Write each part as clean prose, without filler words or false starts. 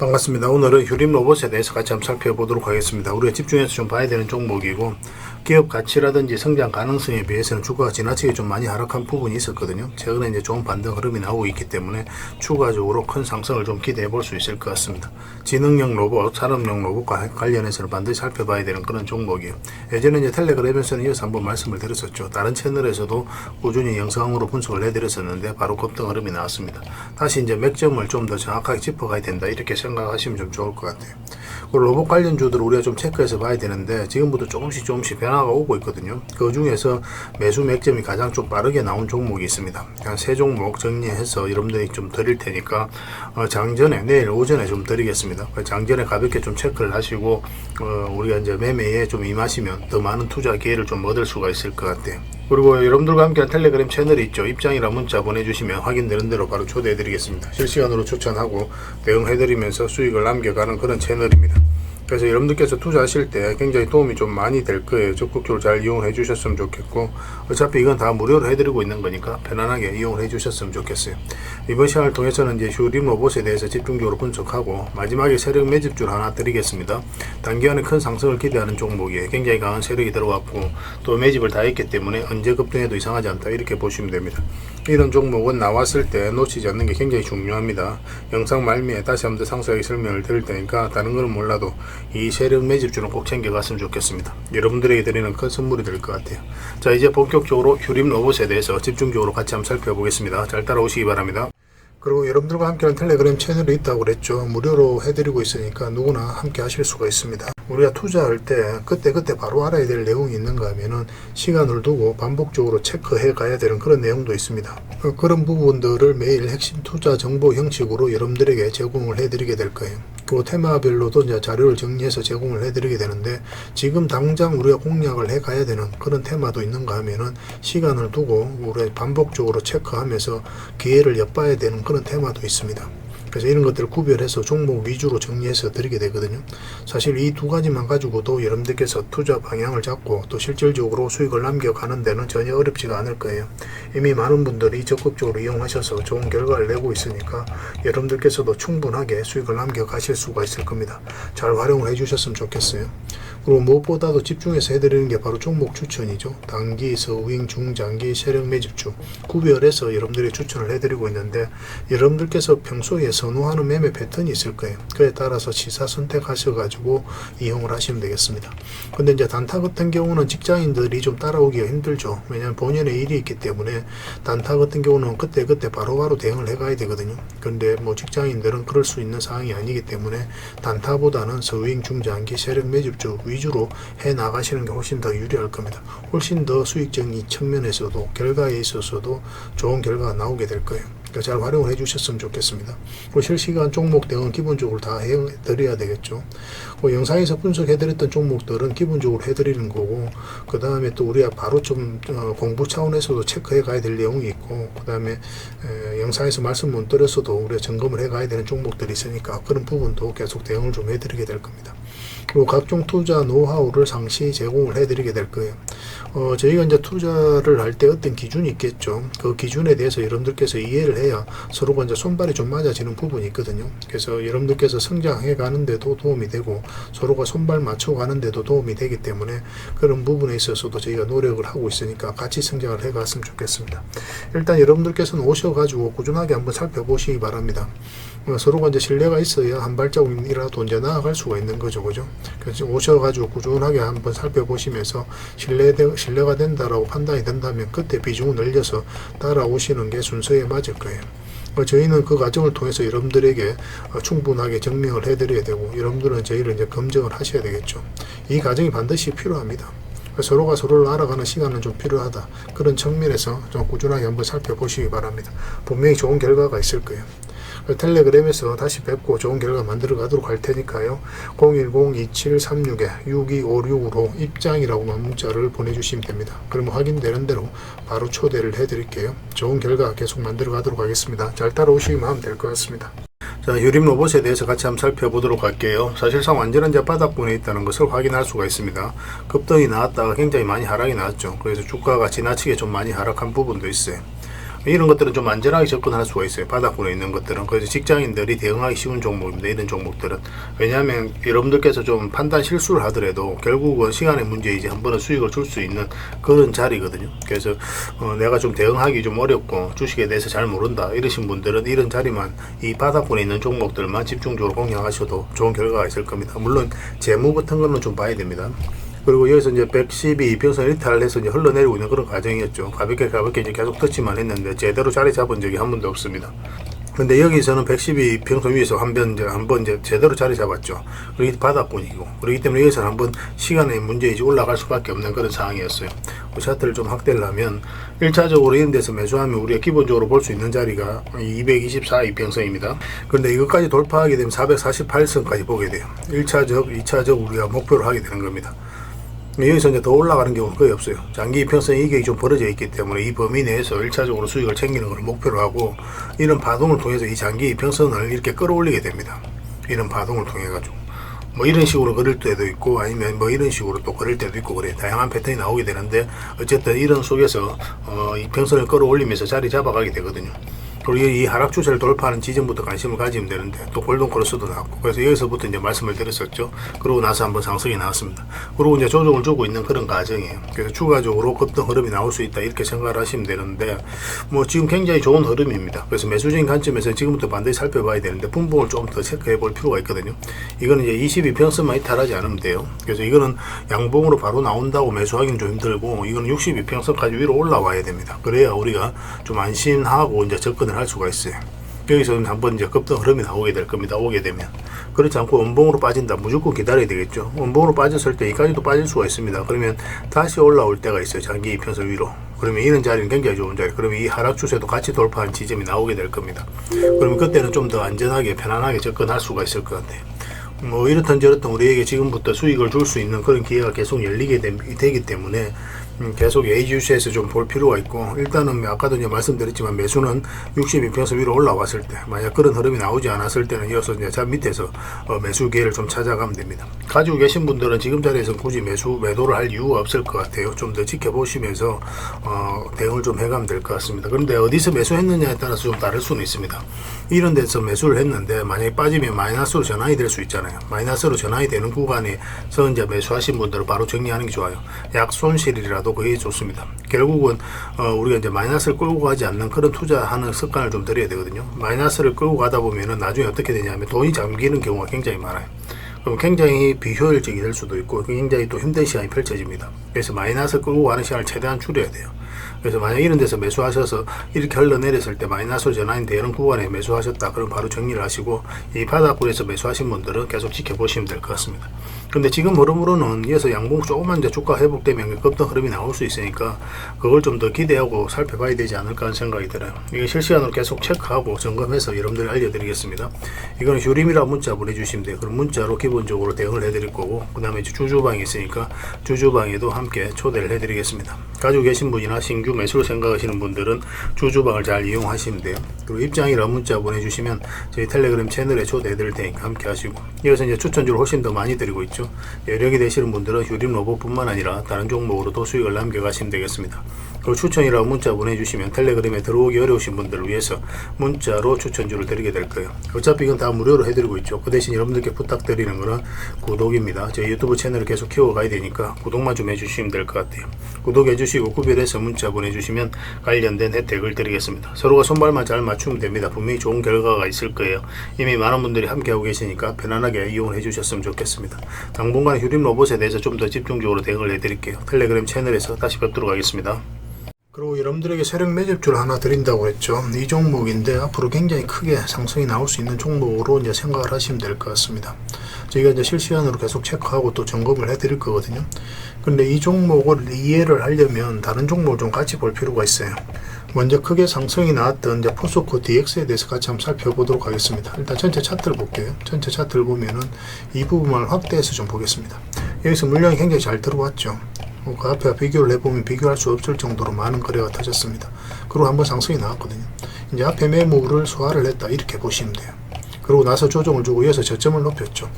반갑습니다. 오늘은 휴림 로봇에 대해서 같이 한번 살펴보도록 하겠습니다. 우리가 집중해서 좀 봐야 되는 종목이고, 기업 가치라든지 성장 가능성에 비해서는 주가가 지나치게 좀 많이 하락한 부분이 있었거든요. 최근에 이제 좋은 반등 흐름이 나오고 있기 때문에 추가적으로 큰 상승을 좀 기대해 볼 수 있을 것 같습니다. 지능형 로봇, 산업용 로봇과 관련해서는 반드시 살펴봐야 되는 그런 종목이에요. 예전에 이제 텔레그램에서는 이어서 한번 말씀을 드렸었죠. 다른 채널에서도 꾸준히 영상으로 분석을 해드렸었는데 바로 급등 흐름이 나왔습니다. 다시 이제 맥점을 좀 더 정확하게 짚어가야 된다, 이렇게 생각하시면 좀 좋을 것 같아요. 로봇 관련주들을 우리가 좀 체크해서 봐야 되는데, 지금부터 조금씩 변화가 오고 있거든요. 그 중에서 매수 맥점이 가장 좀 빠르게 나온 종목이 있습니다. 한 세 종목 정리해서 여러분들이 좀 드릴 테니까 장전에, 내일 오전에 좀 드리겠습니다. 장전에 가볍게 좀 체크를 하시고 우리가 이제 매매에 좀 임하시면 더 많은 투자 기회를 좀 얻을 수가 있을 것 같아요. 그리고 여러분들과 함께한 텔레그램 채널이 있죠. 입장이라 문자 보내주시면 확인되는 대로 바로 초대해드리겠습니다. 실시간으로 추천하고 대응해드리면서 수익을 남겨가는 그런 채널입니다. 그래서 여러분들께서 투자하실 때 굉장히 도움이 좀 많이 될 거예요. 적극적으로 잘 이용해 주셨으면 좋겠고, 어차피 이건 다 무료로 해드리고 있는 거니까 편안하게 이용해 주셨으면 좋겠어요. 이번 시간을 통해서는 이제 휴림 로봇에 대해서 집중적으로 분석하고, 마지막에 세력 매집주를 하나 드리겠습니다. 단기간에 큰 상승을 기대하는 종목이에요. 굉장히 강한 세력이 들어왔고 또 매집을 다 했기 때문에 언제 급등해도 이상하지 않다, 이렇게 보시면 됩니다. 이런 종목은 나왔을 때 놓치지 않는 게 굉장히 중요합니다. 영상 말미에 다시 한번 더 상세하게 설명을 드릴 테니까 다른 거는 몰라도 이 세력 매집주는 꼭 챙겨갔으면 좋겠습니다. 여러분들에게 드리는 큰 선물이 될 것 같아요. 자, 이제 본격적으로 휴림 로봇에 대해서 집중적으로 같이 한번 살펴보겠습니다. 잘 따라오시기 바랍니다. 그리고 여러분들과 함께하는 텔레그램 채널이 있다고 그랬죠. 무료로 해드리고 있으니까 누구나 함께 하실 수가 있습니다. 우리가 투자할 때 그때 바로 알아야 될 내용이 있는가 하면은 시간을 두고 반복적으로 체크해 가야 되는 그런 내용도 있습니다. 그런 부분들을 매일 핵심 투자 정보 형식으로 여러분들에게 제공을 해드리게 될 거예요. 그리고 테마별로도 이제 자료를 정리해서 제공을 해드리게 되는데, 지금 당장 우리가 공략을 해 가야 되는 그런 테마도 있는가 하면은 시간을 두고 우리가 반복적으로 체크하면서 기회를 엿봐야 되는 그런 테마도 있습니다. 그래서 이런 것들을 구별해서 종목 위주로 정리해서 드리게 되거든요. 사실 이 두 가지만 가지고도 여러분들께서 투자 방향을 잡고 또 실질적으로 수익을 남겨가는 데는 전혀 어렵지가 않을 거예요. 이미 많은 분들이 적극적으로 이용하셔서 좋은 결과를 내고 있으니까 여러분들께서도 충분하게 수익을 남겨가실 수가 있을 겁니다. 잘 활용을 해주셨으면 좋겠어요. 그리고 무엇보다도 집중해서 해드리는 게 바로 종목 추천이죠. 단기, 서윙, 중장기, 세력 매집주 구별해서 여러분들이 추천을 해드리고 있는데, 여러분들께서 평소에 선호하는 매매 패턴이 있을 거예요. 그에 따라서 시사 선택하셔가지고 이용을 하시면 되겠습니다. 근데 이제 단타 같은 경우는 직장인들이 좀 따라오기가 힘들죠. 왜냐하면 본연의 일이 있기 때문에 단타 같은 경우는 그때 바로바로 대응을 해가야 되거든요. 근데 뭐 직장인들은 그럴 수 있는 상황이 아니기 때문에 단타보다는 서윙, 중장기, 세력 매집주 위주로 해 나가시는 게 훨씬 더 유리할 겁니다. 훨씬 더 수익적인 측면에서도 결과에 있어서도 좋은 결과가 나오게 될 거예요. 그러니까 잘 활용을 해주셨으면 좋겠습니다. 그리고 실시간 종목 대응은 기본적으로 다 해드려야 되겠죠. 영상에서 분석해드렸던 종목들은 기본적으로 해드리는 거고, 그 다음에 또 우리가 바로 좀 공부 차원에서도 체크해 가야 될 내용이 있고, 그 다음에 영상에서 말씀 못 드렸어도 우리가 점검을 해 가야 되는 종목들이 있으니까 그런 부분도 계속 대응을 좀 해드리게 될 겁니다. 그리고 각종 투자 노하우를 상시 제공을 해드리게 될 거예요. 저희가 이제 투자를 할 때 어떤 기준이 있겠죠. 그 기준에 대해서 여러분들께서 이해를 해야 서로가 이제 손발이 좀 맞아지는 부분이 있거든요. 그래서 여러분들께서 성장해 가는데도 도움이 되고 서로가 손발 맞춰 가는데도 도움이 되기 때문에 그런 부분에 있어서도 저희가 노력을 하고 있으니까 같이 성장을 해 갔으면 좋겠습니다. 일단 여러분들께서는 오셔가지고 꾸준하게 한번 살펴보시기 바랍니다. 서로가 이제 신뢰가 있어야 한 발자국이라도 이제 나아갈 수가 있는 거죠, 그죠? 그래서 오셔가지고 꾸준하게 한번 살펴보시면서 신뢰가 된다라고 판단이 된다면 그때 비중을 늘려서 따라오시는 게 순서에 맞을 거예요. 저희는 그 과정을 통해서 여러분들에게 충분하게 증명을 해드려야 되고, 여러분들은 저희를 이제 검증을 하셔야 되겠죠. 이 과정이 반드시 필요합니다. 서로가 서로를 알아가는 시간은 좀 필요하다. 그런 측면에서 좀 꾸준하게 한번 살펴보시기 바랍니다. 분명히 좋은 결과가 있을 거예요. 텔레그램에서 다시 뵙고 좋은 결과 만들어 가도록 할 테니까요. 010-2736-6256으로 입장이라고만 문자를 보내주시면 됩니다. 그러면 확인되는 대로 바로 초대를 해드릴게요. 좋은 결과 계속 만들어 가도록 하겠습니다. 잘 따라오시기만 하면 될 것 같습니다. 자, 휴림 로봇에 대해서 같이 한번 살펴보도록 할게요. 사실상 완전한 이제 바닥권에 있다는 것을 확인할 수가 있습니다. 급등이 나왔다가 굉장히 많이 하락이 나왔죠. 그래서 주가가 지나치게 좀 많이 하락한 부분도 있어요. 이런 것들은 좀 안전하게 접근할 수가 있어요. 바닥권에 있는 것들은. 그래서 직장인들이 대응하기 쉬운 종목입니다. 이런 종목들은. 왜냐하면 여러분들께서 좀 판단 실수를 하더라도 결국은 시간의 문제이지 한 번은 수익을 줄 수 있는 그런 자리거든요. 그래서 내가 좀 대응하기 좀 어렵고 주식에 대해서 잘 모른다 이러신 분들은 이런 자리만, 이 바닥권에 있는 종목들만 집중적으로 공략하셔도 좋은 결과가 있을 겁니다. 물론 재무 같은 거는 좀 봐야 됩니다. 그리고 여기서 이제 112 이평선 이탈해서 이제 흘러내리고 있는 그런 과정이었죠. 가볍게 이제 계속 터치만 했는데 제대로 자리 잡은 적이 한 번도 없습니다. 근데 여기서는 112 평선 위에서 한번 이제 제대로 자리 잡았죠. 그리고 바닥권이고, 그렇기 때문에 여기서는 한번 시간의 문제이지 올라갈 수밖에 없는 그런 상황이었어요. 그 차트를 좀 확대를 하면 1차적으로 이런 데서 매수하면 우리가 기본적으로 볼 수 있는 자리가 224 이평선입니다. 그런데 이것까지 돌파하게 되면 448선까지 보게 돼요. 1차적, 2차적 우리가 목표를 하게 되는 겁니다. 여기서 이제 더 올라가는 경우는 거의 없어요. 장기 이평선 이익이 좀 벌어져 있기 때문에 이 범위 내에서 1차적으로 수익을 챙기는 것을 목표로 하고, 이런 파동을 통해서 이 장기 이평선을 이렇게 끌어올리게 됩니다. 이런 파동을 통해 가지고 뭐 이런 식으로 그릴 때도 있고, 아니면 뭐 이런 식으로 또 그릴 때도 있고, 그래 다양한 패턴이 나오게 되는데, 어쨌든 이런 속에서 이평선을 끌어올리면서 자리 잡아가게 되거든요. 그리고 이 하락 추세를 돌파하는 지점부터 관심을 가지면 되는데, 또 골든 크로스도 나왔고, 그래서 여기서부터 이제 말씀을 드렸었죠. 그러고 나서 한번 상승이 나왔습니다. 그리고 이제 조정을 주고 있는 그런 과정이에요. 그래서 추가적으로 급등 흐름이 나올 수 있다 이렇게 생각을 하시면 되는데, 뭐 지금 굉장히 좋은 흐름입니다. 그래서 매수적인 관점에서 지금부터 반드시 살펴봐야 되는데, 분봉을 좀 더 체크해 볼 필요가 있거든요. 이거는 이제 22평선만 이탈하지 않으면 돼요. 그래서 이거는 양봉으로 바로 나온다고 매수하기는 좀 힘들고, 이거는 62평선까지 위로 올라와야 됩니다. 그래야 우리가 좀 안심하고 이제 접근을 할 수가 있어요. 여기서는 한번 이제 급등 흐름이 나오게 될 겁니다. 오게 되면. 그렇지 않고 원봉으로 빠진다, 무조건 기다려야 되겠죠. 원봉으로 빠졌을 때 여기까지도 빠질 수가 있습니다. 그러면 다시 올라올 때가 있어요. 장기 이평선 위로. 그러면 이런 자리는 굉장히 좋은 자리. 그러면 이 하락 추세도 같이 돌파한 지점이 나오게 될 겁니다. 그러면 그때는 좀 더 안전하게 편안하게 접근할 수가 있을 것 같아요. 뭐 이렇든 저렇든 우리에게 지금부터 수익을 줄 수 있는 그런 기회가 계속 열리게 되기 때문에 계속 예의주시해서 좀 볼 필요가 있고, 일단은 아까도 이제 말씀드렸지만 매수는 62평선 위로 올라왔을 때, 만약 그런 흐름이 나오지 않았을 때는 이어서 이제 자 밑에서 매수 기회를 좀 찾아가면 됩니다. 가지고 계신 분들은 지금 자리에서 굳이 매도를 할 이유가 없을 것 같아요. 좀 더 지켜보시면서 대응을 좀 해가면 될 것 같습니다. 그런데 어디서 매수했느냐에 따라서 좀 다를 수는 있습니다. 이런 데서 매수를 했는데 만약에 빠지면 마이너스로 전환이 될 수 있잖아요. 마이너스로 전환이 되는 구간에서 이제 매수하신 분들은 바로 정리하는 게 좋아요. 약 손실이라도 그게 좋습니다. 결국은 우리가 이제 마이너스를 끌고 가지 않는 그런 투자하는 습관을 좀 들여야 되거든요. 마이너스를 끌고 가다 보면은 나중에 어떻게 되냐면 돈이 잠기는 경우가 굉장히 많아요. 그럼 굉장히 비효율적이 될 수도 있고, 굉장히 또 힘든 시간이 펼쳐집니다. 그래서 마이너스를 끌고 가는 시간을 최대한 줄여야 돼요. 그래서 만약 이런 데서 매수하셔서 이렇게 흘러내렸을 때 마이너스로 전환이 되는 구간에 매수하셨다, 그럼 바로 정리를 하시고, 이 바닥권에서 매수하신 분들은 계속 지켜보시면 될 것 같습니다. 근데 지금 흐름으로는 이어서 양봉 조금만 이제 주가 회복되면 급등 흐름이 나올 수 있으니까 그걸 좀 더 기대하고 살펴봐야 되지 않을까 하는 생각이 들어요. 이거 실시간으로 계속 체크하고 점검해서 여러분들 알려드리겠습니다. 이거는 휴림이라고 문자 보내주시면 돼요. 그럼 문자로 기본적으로 대응을 해드릴 거고, 그 다음에 이제 주주방이 있으니까 주주방에도 함께 초대를 해드리겠습니다. 가지고 계신 분이나 신규 매수를 생각하시는 분들은 주주방을 잘 이용하시면 돼요. 그리고 입장이라 문자 보내주시면 저희 텔레그램 채널에 초대해드릴 테니까 함께 하시고, 이어서 이제 추천주를 훨씬 더 많이 드리고 있죠. 여력이 되시는 분들은 휴림 로봇뿐만 아니라 다른 종목으로도 수익을 남겨가시면 되겠습니다. 그리고 추천이라고 문자 보내주시면 텔레그램에 들어오기 어려우신 분들을 위해서 문자로 추천주를 드리게 될 거예요. 어차피 이건 다 무료로 해드리고 있죠. 그 대신 여러분들께 부탁드리는 거는 구독입니다. 저희 유튜브 채널을 계속 키워가야 되니까 구독만 좀 해주시면 될 것 같아요. 구독해주시고 구별해서 문자 보내주시면 관련된 혜택을 드리겠습니다. 서로가 손발만 잘 맞추면 됩니다. 분명히 좋은 결과가 있을 거예요. 이미 많은 분들이 함께하고 계시니까 편안하게 이용해 주셨으면 좋겠습니다. 당분간 휴림 로봇에 대해서 좀 더 집중적으로 대응을 해드릴게요. 텔레그램 채널에서 다시 뵙도록 하겠습니다. 그리고 여러분들에게 세력 매집주를 하나 드린다고 했죠. 이 종목인데 앞으로 굉장히 크게 상승이 나올 수 있는 종목으로 이제 생각을 하시면 될 것 같습니다. 저희가 이제 실시간으로 계속 체크하고 또 점검을 해드릴 거거든요. 근데 이 종목을 이해를 하려면 다른 종목을 좀 같이 볼 필요가 있어요. 먼저 크게 상승이 나왔던 이제 포스코 DX에 대해서 같이 한번 살펴보도록 하겠습니다. 일단 전체 차트를 볼게요. 전체 차트를 보면은 이 부분을 확대해서 좀 보겠습니다. 여기서 물량이 굉장히 잘 들어왔죠. 그 앞에 비교를 해보면 비교할 수 없을 정도로 많은 거래가 터졌습니다. 그리고 한번 상승이 나왔거든요. 이제 앞에 매물을 소화를 했다, 이렇게 보시면 돼요. 그러고 나서 조정을 주고 이어서 저점을 높였죠.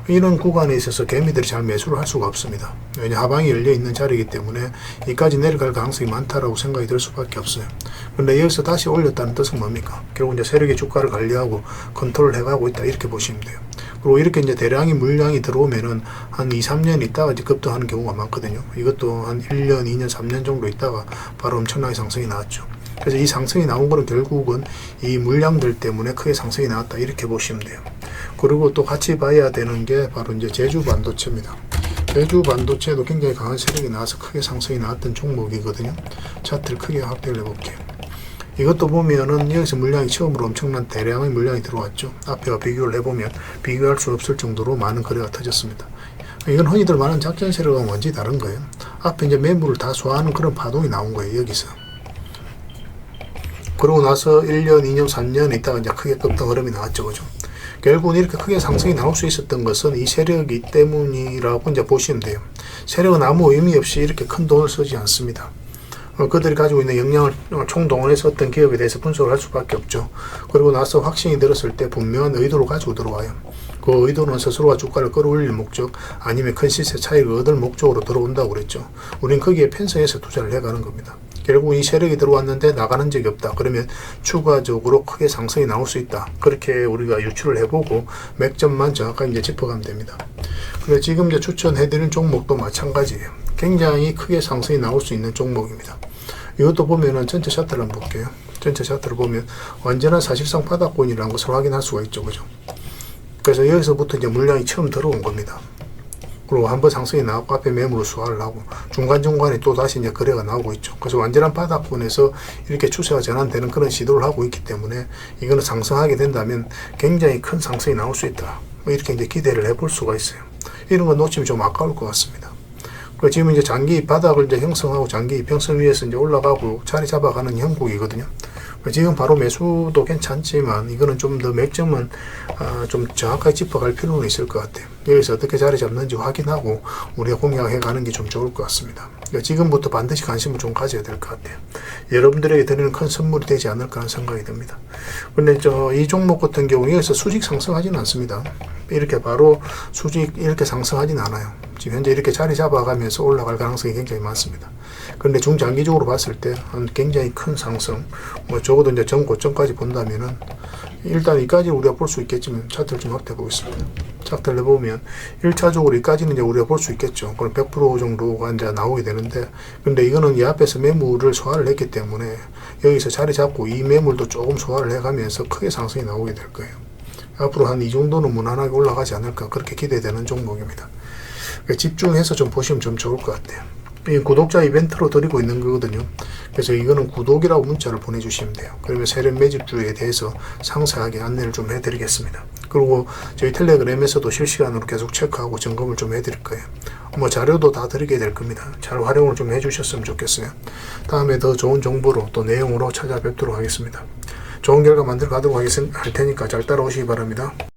이런 구간에 있어서 개미들이 잘 매수를 할 수가 없습니다. 왜냐 하방이 열려 있는 자리이기 때문에 이까지 내려갈 가능성이 많다라고 생각이 들 수밖에 없어요. 그런데 여기서 다시 올렸다는 뜻은 뭡니까? 결국 이제 세력이 주가를 관리하고 컨트롤 해가고 있다 이렇게 보시면 돼요. 그리고 이렇게 이제 대량의 물량이 들어오면은 한 2, 3년 있다가 이제 급등하는 경우가 많거든요. 이것도 한 1년, 2년, 3년 정도 있다가 바로 엄청나게 상승이 나왔죠. 그래서 이 상승이 나온 거는 결국은 이 물량들 때문에 크게 상승이 나왔다 이렇게 보시면 돼요. 그리고 또 같이 봐야 되는 게 바로 이제 제주 반도체입니다. 제주 반도체도 굉장히 강한 세력이 나와서 크게 상승이 나왔던 종목이거든요. 차트를 크게 확대를 해볼게요. 이것도 보면은 여기서 물량이 처음으로 엄청난 대량의 물량이 들어왔죠. 앞에와 비교를 해보면 비교할 수 없을 정도로 많은 거래가 터졌습니다. 이건 흔히들 말하는 작전 세력과 완전히 다른 거예요. 앞에 이제 매물을 다 소화하는 그런 파동이 나온 거예요, 여기서. 그러고 나서 1년, 2년, 3년 있다가 이제 크게 급등 흐름이 나왔죠, 그죠? 결국은 이렇게 크게 상승이 나올 수 있었던 것은 이 세력이 때문이라고 이제 보시면 돼요. 세력은 아무 의미 없이 이렇게 큰 돈을 쓰지 않습니다. 그들이 가지고 있는 역량을 총동원해서 어떤 기업에 대해서 분석을 할 수밖에 없죠. 그리고 나서 확신이 들었을 때 분명한 의도를 가지고 들어와요. 그 의도는 스스로가 주가를 끌어올릴 목적 아니면 큰 시세 차익을 얻을 목적으로 들어온다고 그랬죠. 우린 거기에 편성해서 투자를 해가는 겁니다. 결국 이 세력이 들어왔는데 나가는 적이 없다. 그러면 추가적으로 크게 상승이 나올 수 있다. 그렇게 우리가 유추를 해보고 맥점만 정확하게 이제 짚어가면 됩니다. 그래서 지금 이제 추천해드린 종목도 마찬가지예요. 굉장히 크게 상승이 나올 수 있는 종목입니다. 이것도 보면은 전체 차트를 한번 볼게요. 전체 차트를 보면 완전한 사실상 바닥권이라는 것을 확인할 수가 있죠, 그죠? 그래서 여기서부터 이제 물량이 처음 들어온 겁니다. 그리고 한번 상승이 나왔고 앞에 매물을 소화를 하고 중간중간에 또 다시 이제 거래가 나오고 있죠. 그래서 완전한 바닥권에서 이렇게 추세가 전환되는 그런 시도를 하고 있기 때문에 이거는 상승하게 된다면 굉장히 큰 상승이 나올 수 있다. 이렇게 이제 기대를 해볼 수가 있어요. 이런 건 놓치면 좀 아까울 것 같습니다. 지금 이제 장기 바닥을 이제 형성하고 장기 이평선 위에서 이제 올라가고 자리 잡아가는 형국이거든요. 지금 바로 매수도 괜찮지만 이거는 좀 더 맥점은 좀 정확하게 짚어갈 필요는 있을 것 같아요. 여기서 어떻게 자리 잡는지 확인하고 우리가 공략해 가는 게 좀 좋을 것 같습니다. 그러니까 지금부터 반드시 관심을 좀 가져야 될 것 같아요. 여러분들에게 드리는 큰 선물이 되지 않을까 하는 생각이 듭니다. 근데 이 종목 같은 경우 여기서 수직 상승하지는 않습니다. 이렇게 바로 수직 이렇게 상승하지는 않아요. 지금 현재 이렇게 자리 잡아가면서 올라갈 가능성이 굉장히 많습니다. 그런데 중장기적으로 봤을 때 굉장히 큰 상승, 적어도 이제 전 고점까지 본다면은 일단 이까지 우리가 볼 수 있겠지만 차트를 좀 확대해 보겠습니다. 차트를 해보면 1차적으로 이까지는 이제 우리가 볼 수 있겠죠. 그럼 100% 정도가 이제 나오게 되는데, 근데 이거는 이 앞에서 매물을 소화를 했기 때문에 여기서 자리 잡고 이 매물도 조금 소화를 해가면서 크게 상승이 나오게 될 거예요. 앞으로 한 이 정도는 무난하게 올라가지 않을까 그렇게 기대되는 종목입니다. 집중해서 좀 보시면 좀 좋을 것 같아요. 이 구독자 이벤트로 드리고 있는 거거든요. 그래서 이거는 구독이라고 문자를 보내주시면 돼요. 그러면 세력 매집주에 대해서 상세하게 안내를 좀 해드리겠습니다. 그리고 저희 텔레그램에서도 실시간으로 계속 체크하고 점검을 좀 해드릴 거예요. 자료도 다 드리게 될 겁니다. 잘 활용을 좀 해주셨으면 좋겠어요. 다음에 더 좋은 정보로 또 내용으로 찾아뵙도록 하겠습니다. 좋은 결과 만들어 가도록 할 테니까 잘 따라오시기 바랍니다.